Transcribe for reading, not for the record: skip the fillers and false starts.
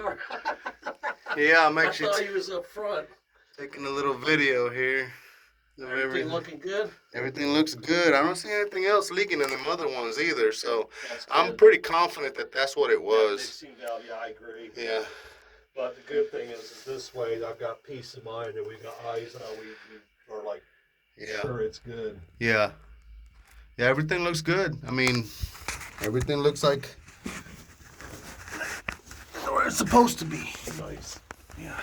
car. Yeah, I'm I actually thought he was up front. taking a little video here. Of Everything looking good? Everything looks good. I don't see anything else leaking in them other ones either. So That's I'm good. pretty confident that that's what it Yeah, they was. seem valve. Yeah, I agree. Yeah. But the good thing is this way I've got peace of mind that we got eyes on. We are like Yeah. sure it's good. Yeah. Yeah, everything looks good. I mean, everything looks like where it's supposed to be. Nice. Yeah.